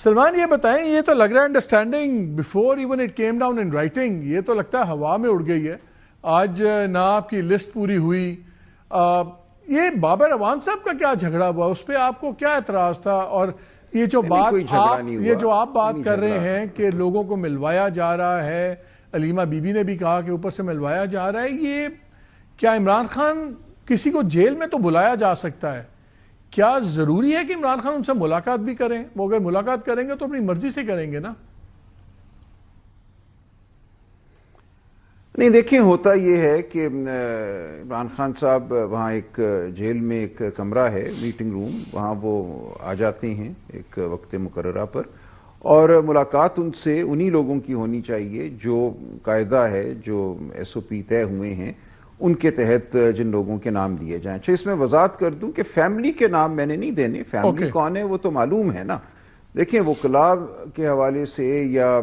سلمان یہ بتائیں، یہ تو لگ رہا ہے understanding before even it came down in writing, یہ تو لگتا ہے ہوا میں اڑ گئی ہے. آج نہ آپ کی لسٹ پوری ہوئی. یہ بابر اعوان صاحب کا کیا جھگڑا ہوا، اس پہ آپ کو کیا اعتراض تھا؟ اور یہ جو آپ بات کر رہے ہیں کہ لوگوں کو ملوایا جا رہا ہے، علیمہ بی بی نے بھی کہا کہ اوپر سے ملوایا جا رہا ہے، یہ کیا عمران خان کسی کو جیل میں تو بلایا جا سکتا ہے، کیا ضروری ہے کہ عمران خان ان سے ملاقات بھی کریں؟ وہ اگر ملاقات کریں گے تو اپنی مرضی سے کریں گے نا. نہیں دیکھیں، ہوتا یہ ہے کہ عمران خان صاحب وہاں ایک جیل میں ایک کمرہ ہے، میٹنگ روم، وہاں وہ آ جاتے ہیں ایک وقت مقررہ پر، اور ملاقات ان سے انہی لوگوں کی ہونی چاہیے جو قاعدہ ہے، جو ایس او پی طے ہوئے ہیں ان کے تحت جن لوگوں کے نام دیے جائیں. اچھا، اس میں وضاحت کر دوں کہ فیملی کے نام میں نے نہیں دینے. فیملی کون ہے وہ تو معلوم ہے نا. دیکھیں، وکلاء کے حوالے سے یا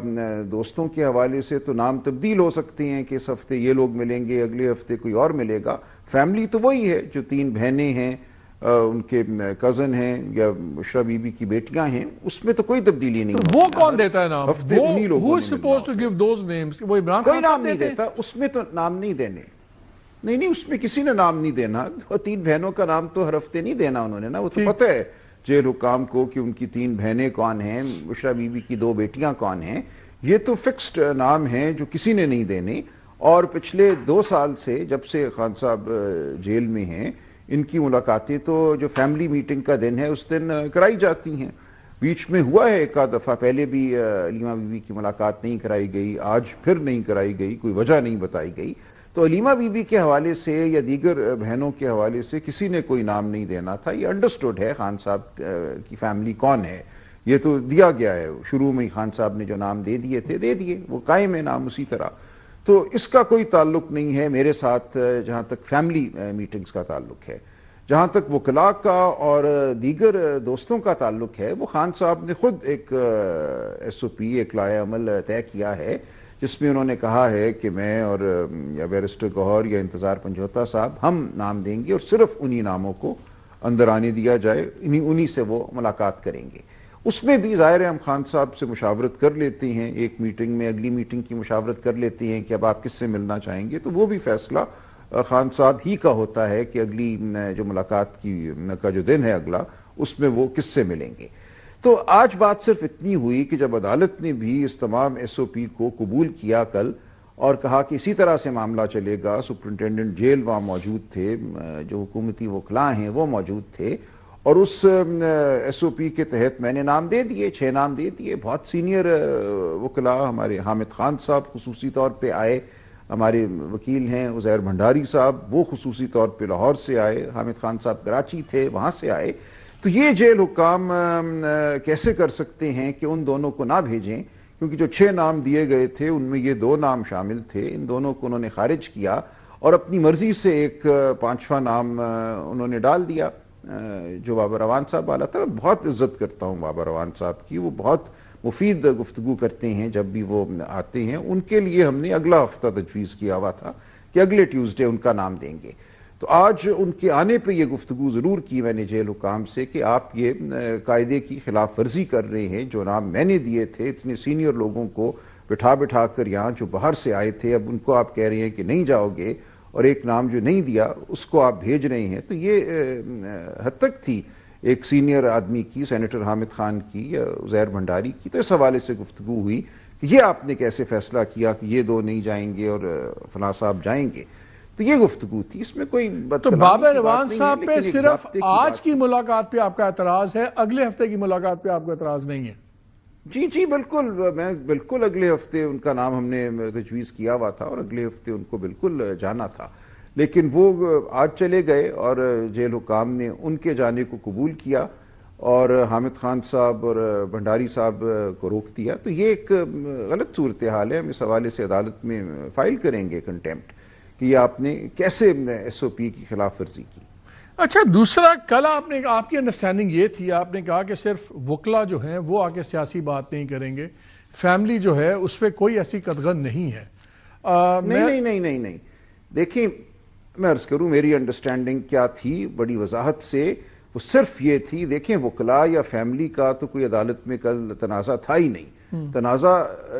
دوستوں کے حوالے سے تو نام تبدیل ہو سکتے ہیں کہ اس ہفتے یہ لوگ ملیں گے، اگلے ہفتے کوئی اور ملے گا. فیملی تو وہی ہے جو 3 بہنیں ہیں، ان کے کزن ہیں یا بشرا بی بی کی بیٹیاں ہیں، اس میں تو کوئی تبدیلی نہیں. وہ کون دیتا ہے نام؟ ہفتے انہی لوگوں نے وہ عمران کوئی خان نام نہیں دیتا. اس میں تو نام نہیں دینے. نہیں، اس میں کسی نے نام نہیں دینا. 3 بہنوں کا نام تو ہر ہفتے نہیں دینا انہوں نے نا. وہ تو پتہ ہے جیل حکام کو کہ ان کی 3 بہنیں کون ہیں، بشرا بی بی کی 2 بیٹیاں کون ہیں. یہ تو فکسڈ نام ہیں جو کسی نے نہیں دینے. اور پچھلے 2 سال سے جب سے خان صاحب جیل میں ہیں، ان کی ملاقاتیں تو جو فیملی میٹنگ کا دن ہے اس دن کرائی جاتی ہیں. بیچ میں ہوا ہے ایک آدھ دفعہ، پہلے بھی علیمہ بی بی کی ملاقات نہیں کرائی گئی، آج پھر نہیں کرائی گئی، کوئی وجہ نہیں بتائی گئی. تو علیمہ بی بی کے حوالے سے یا دیگر بہنوں کے حوالے سے کسی نے کوئی نام نہیں دینا تھا. یہ انڈرسٹوڈ ہے خان صاحب کی فیملی کون ہے، یہ تو دیا گیا ہے. شروع میں ہی خان صاحب نے جو نام دے دیے تھے دے دیے، وہ قائم ہے نام اسی طرح. تو اس کا کوئی تعلق نہیں ہے میرے ساتھ جہاں تک فیملی میٹنگز کا تعلق ہے. جہاں تک وکلاء کا اور دیگر دوستوں کا تعلق ہے، وہ خان صاحب نے خود ایک ایس او پی، ایک لائحہ عمل طے کیا ہے جس میں انہوں نے کہا ہے کہ میں اور یا بیرسٹر گوہر یا انتظار پنجوتا صاحب ہم نام دیں گے اور صرف انہی ناموں کو اندر آنے دیا جائے، انہی سے وہ ملاقات کریں گے. اس میں بھی ظاہر ہے ہم خان صاحب سے مشاورت کر لیتے ہیں، ایک میٹنگ میں اگلی میٹنگ کی مشاورت کر لیتے ہیں کہ اب آپ کس سے ملنا چاہیں گے. تو وہ بھی فیصلہ خان صاحب ہی کا ہوتا ہے کہ اگلی جو ملاقات کا جو دن ہے اگلا، اس میں وہ کس سے ملیں گے. تو آج بات صرف اتنی ہوئی کہ جب عدالت نے بھی اس تمام ایس او پی کو قبول کیا کل اور کہا کہ اسی طرح سے معاملہ چلے گا، سپرنٹینڈنٹ جیل وہاں موجود تھے، جو حکومتی وکلاء ہیں وہ موجود تھے، اور اس ایس او پی کے تحت میں نے نام دے دیے، 6 نام دے دیے. بہت سینئر وکلاء ہمارے حامد خان صاحب خصوصی طور پہ آئے، ہمارے وکیل ہیں عزیر بھنڈاری صاحب، وہ خصوصی طور پہ لاہور سے آئے، حامد خان صاحب کراچی تھے وہاں سے آئے. تو یہ جیل حکام کیسے کر سکتے ہیں کہ ان دونوں کو نہ بھیجیں، کیونکہ جو 6 نام دیے گئے تھے ان میں یہ 2 نام شامل تھے. ان دونوں کو انہوں نے خارج کیا اور اپنی مرضی سے ایک 5واں نام انہوں نے ڈال دیا جو بابر اعوان صاحب والا تھا. میں بہت عزت کرتا ہوں بابر اعوان صاحب کی، وہ بہت مفید گفتگو کرتے ہیں جب بھی وہ آتے ہیں. ان کے لیے ہم نے اگلا ہفتہ تجویز کیا ہوا تھا کہ اگلے ٹیوزڈے ان کا نام دیں گے. تو آج ان کے آنے پہ یہ گفتگو ضرور کی میں نے جیل حکام سے کہ آپ یہ قاعدے کی خلاف ورزی کر رہے ہیں. جو نام میں نے دیے تھے اتنے سینئر لوگوں کو بٹھا کر یہاں جو باہر سے آئے تھے، اب ان کو آپ کہہ رہے ہیں کہ نہیں جاؤ گے، اور ایک نام جو نہیں دیا اس کو آپ بھیج رہے ہیں. تو یہ حد تک تھی ایک سینئر آدمی کی، سینیٹر حامد خان کی یا عزیر بھنڈاری کی. تو اس حوالے سے گفتگو ہوئی کہ یہ آپ نے کیسے فیصلہ کیا کہ یہ 2 نہیں جائیں گے اور فلاں صاحب جائیں گے. تو یہ گفتگو تھی، اس میں کوئی تو بابر اعوان صاحب پہ صرف آج کی ملاقات پہ آپ کا اعتراض ہے، اگلے ہفتے کی ملاقات پہ آپ کا اعتراض نہیں ہے؟ جی بالکل. میں بالکل اگلے ہفتے ان کا نام ہم نے تجویز کیا ہوا تھا اور اگلے ہفتے ان کو بالکل جانا تھا، لیکن وہ آج چلے گئے اور جیل حکام نے ان کے جانے کو قبول کیا اور حامد خان صاحب اور بھنڈاری صاحب کو روک دیا. تو یہ ایک غلط صورتحال ہے. ہم اس حوالے سے عدالت میں فائل کریں گے کنٹیمپٹ کہ یہ آپ نے کیسے ایس او پی کی خلاف ورزی کی. اچھا، دوسرا کل آپ کی انڈرسٹینڈنگ یہ تھی، آپ نے کہا کہ صرف وکلا جو ہیں وہ آگے سیاسی بات نہیں کریں گے، فیملی جو ہے اس پہ کوئی ایسی قدغن نہیں ہے. نہیں. دیکھیں، میں عرض کروں میری انڈرسٹینڈنگ کیا تھی بڑی وضاحت سے. وہ صرف یہ تھی. دیکھیں وکلاء یا فیملی کا تو کوئی عدالت میں کل تنازع تھا ہی نہیں. تنازع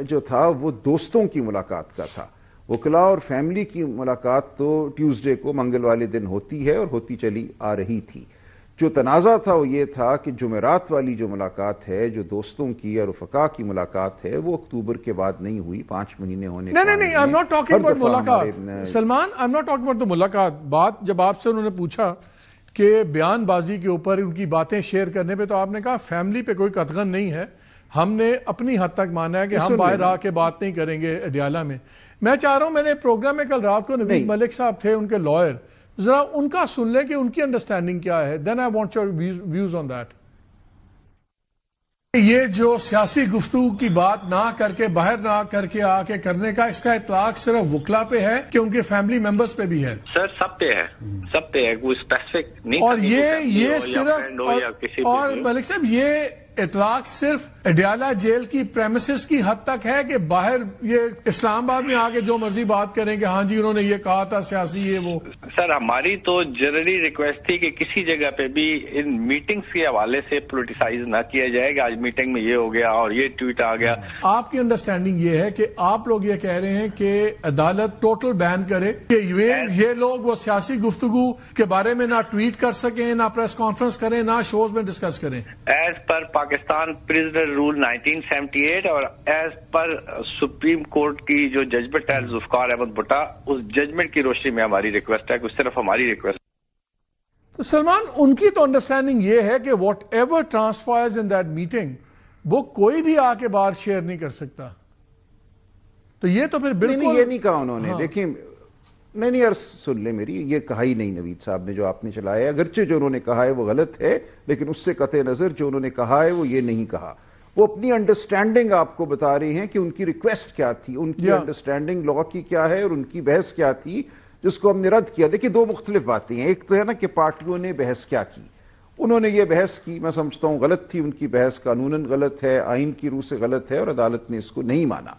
جو تھا وہ دوستوں کی ملاقات کا تھا. وکلاء اور فیملی کی ملاقات تو ٹیوزڈے کو منگل والے دن ہوتی ہے اور ہوتی چلی آ رہی تھی. جو تنازع تھا وہ یہ تھا کہ جمعرات والی جو ملاقات ہے, جو دوستوں کی یا رفقا کی ملاقات ہے, وہ اکتوبر کے بعد نہیں ہوئی. 5 مہینے ہونے نہیں I'm not talking about ملاقات Salman, I'm not talking about the ملاقات. بات جب آپ سے انہوں نے پوچھا کہ بیان بازی کے اوپر ان کی باتیں شیئر کرنے پہ, تو آپ نے کہا فیملی پہ کوئی قطغن نہیں ہے, ہم نے اپنی حد تک مانا ہے کہ ہم باہر آ کے بات نہیں کریں گے اڈیالہ میں. میں چاہ رہا ہوں, میں نے پروگرام میں کل رات کو نوید ملک صاحب تھے, ان کے لائر, ذرا ان کا سن لیں کہ ان کی انڈرسٹینڈنگ کیا ہے. Then I want your views on that. یہ جو سیاسی گفتگو کی بات نہ کر کے, باہر نہ کر کے آ کے کرنے کا, اس کا اطلاق صرف وکلا پہ ہے کہ ان کے فیملی ممبرز پہ بھی ہے؟ سر سب پہ ہے, سب پہ ہے, کوئی اسپیسیفک نہیں. اور یہ صرف, اور ملک صاحب یہ اطلاق صرف اڈیالہ جیل کی پریمیسز کی حد تک ہے کہ باہر یہ اسلام آباد میں آگے جو مرضی بات کریں کہ ہاں جی انہوں نے یہ کہا تھا سیاسی یہ وہ؟ سر ہماری تو جنرلی ریکویسٹ تھی کہ کسی جگہ پہ بھی ان میٹنگز کے حوالے سے پولیٹیسائز نہ کیا جائے کہ آج میٹنگ میں یہ ہو گیا اور یہ ٹویٹ آ گیا. آپ کی انڈرسٹینڈنگ یہ ہے کہ آپ لوگ یہ کہہ رہے ہیں کہ عدالت ٹوٹل بین کرے کہ یہ لوگ وہ سیاسی گفتگو کے بارے میں نہ ٹویٹ کر سکیں, نہ پریس کانفرنس کریں, نہ شوز میں ڈسکس کریں. As per Pakistan prisoner rule 1978 اور ایز پر سپریم کورٹ کی جو ججمنٹ ہے ذوالفقار احمد بھٹا, اس ججمنٹ کی روشنی میں ہماری ریکویسٹ ہے کہ صرف ہماری ریکویسٹ. تو سلمان, ان کی تو انڈرسٹینڈنگ یہ ہے کہ whatever transpires in that meeting وہ کوئی بھی آ کے باہر شیئر نہیں کر سکتا. تو یہ تو پھر بالکل یہ نہیں کہا انہوں نے. دیکھیں نہیں عرض سن لیں میری, یہ کہا ہی نہیں نوید صاحب نے جو آپ نے چلایا ہے. اگرچہ جو انہوں نے کہا ہے وہ غلط ہے, لیکن اس سے قطع نظر جو انہوں نے کہا ہے وہ یہ نہیں کہا. وہ اپنی انڈرسٹینڈنگ آپ کو بتا رہے ہیں کہ ان کی ریکویسٹ کیا تھی, ان کی انڈرسٹینڈنگ لا کی کیا ہے اور ان کی بحث کیا تھی جس کو ہم نے رد کیا. دیکھیں دو مختلف باتیں ہیں. ایک تو ہے نا کہ پارٹیوں نے بحث کیا کی. انہوں نے یہ بحث کی, میں سمجھتا ہوں غلط تھی ان کی بحث, قانوناً غلط ہے, آئین کی روح سے غلط ہے اور عدالت نے اس کو نہیں مانا.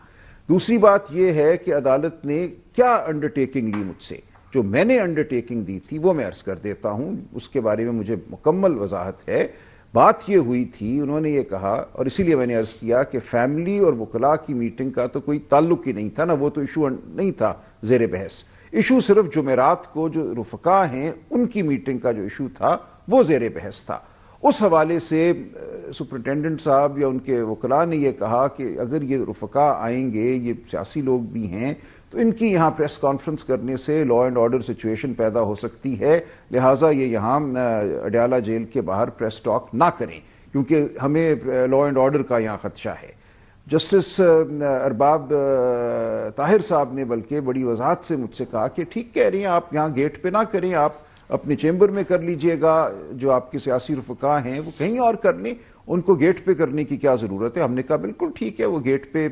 دوسری بات یہ ہے کہ عدالت نے کیا انڈرٹیکنگ لی مجھ سے. جو میں نے انڈرٹیکنگ دی تھی وہ میں عرض کر دیتا ہوں, اس کے بارے میں مجھے مکمل وضاحت ہے. بات یہ ہوئی تھی, انہوں نے یہ کہا, اور اسی لیے میں نے عرض کیا کہ فیملی اور وکلاء کی میٹنگ کا تو کوئی تعلق ہی نہیں تھا نا, وہ تو ایشو نہیں تھا زیر بحث. ایشو صرف جمعرات کو جو رفقا ہیں ان کی میٹنگ کا جو ایشو تھا وہ زیر بحث تھا. اس حوالے سے سپرنٹینڈنٹ صاحب یا ان کے وکلاء نے یہ کہا کہ اگر یہ رفقا آئیں گے, یہ سیاسی لوگ بھی ہیں, تو ان کی یہاں پریس کانفرنس کرنے سے لا اینڈ آرڈر سچویشن پیدا ہو سکتی ہے, لہٰذا یہ یہاں اڈیالہ جیل کے باہر پریس ٹاک نہ کریں کیونکہ ہمیں لا اینڈ آرڈر کا یہاں خدشہ ہے. جسٹس ارباب طاہر صاحب نے بلکہ بڑی وضاحت سے مجھ سے کہا کہ ٹھیک کہہ رہی ہیں آپ, یہاں گیٹ پہ نہ کریں, آپ اپنے چیمبر میں کر لیجئے گا, جو آپ کے سیاسی رفقا ہیں وہ کہیں اور کر لیں, ان کو گیٹ پہ کرنے کی کیا ضرورت ہے. ہم نے کہا بالکل ٹھیک ہے, وہ گیٹ پہ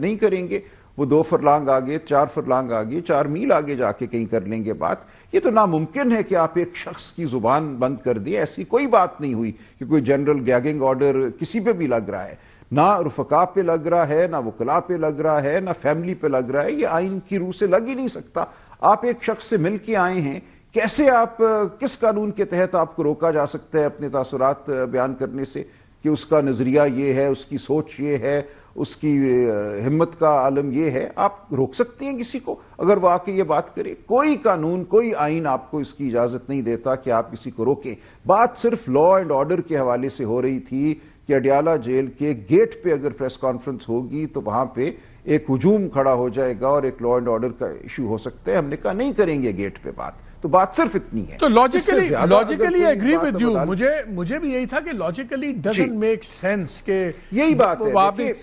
نہیں کریں گے, وہ 2 فرلانگ آگے, 4 فرلانگ آگے, 4 میل آگے جا کے کہیں کر لیں گے بات. یہ تو ناممکن ہے کہ آپ ایک شخص کی زبان بند کر دیں. ایسی کوئی بات نہیں ہوئی کہ کوئی جنرل گیگنگ آرڈر کسی پہ بھی لگ رہا ہے, نہ رفقا پہ لگ رہا ہے, نہ وکلاء پہ لگ رہا ہے, نہ فیملی پہ لگ رہا ہے. یہ آئین کی روح سے لگ ہی نہیں سکتا. آپ ایک شخص سے مل کے آئے ہیں, کیسے آپ, کس قانون کے تحت آپ کو روکا جا سکتا ہے اپنے تاثرات بیان کرنے سے کہ اس کا نظریہ یہ ہے, اس کی سوچ یہ ہے, اس کی ہمت کا عالم یہ ہے. آپ روک سکتے ہیں کسی کو اگر وہ آ کے یہ بات کرے. کوئی قانون, کوئی آئین آپ کو اس کی اجازت نہیں دیتا کہ آپ کسی کو روکیں. بات صرف لا اینڈ آرڈر کے حوالے سے ہو رہی تھی کہ اڈیالہ جیل کے گیٹ پہ اگر پریس کانفرنس ہوگی تو وہاں پہ ایک ہجوم کھڑا ہو جائے گا اور ایک لا اینڈ آرڈر کا ایشو ہو سکتا ہے. ہم نے کہا نہیں کریں گے گیٹ پہ بات. تو بات صرف اتنی ہے. تو لاجیکلی ایگری ود یو, مجھے بھی یہی تھا کہ لاجیکلی ڈزنٹ میک سینس کہ یہی بات ہے.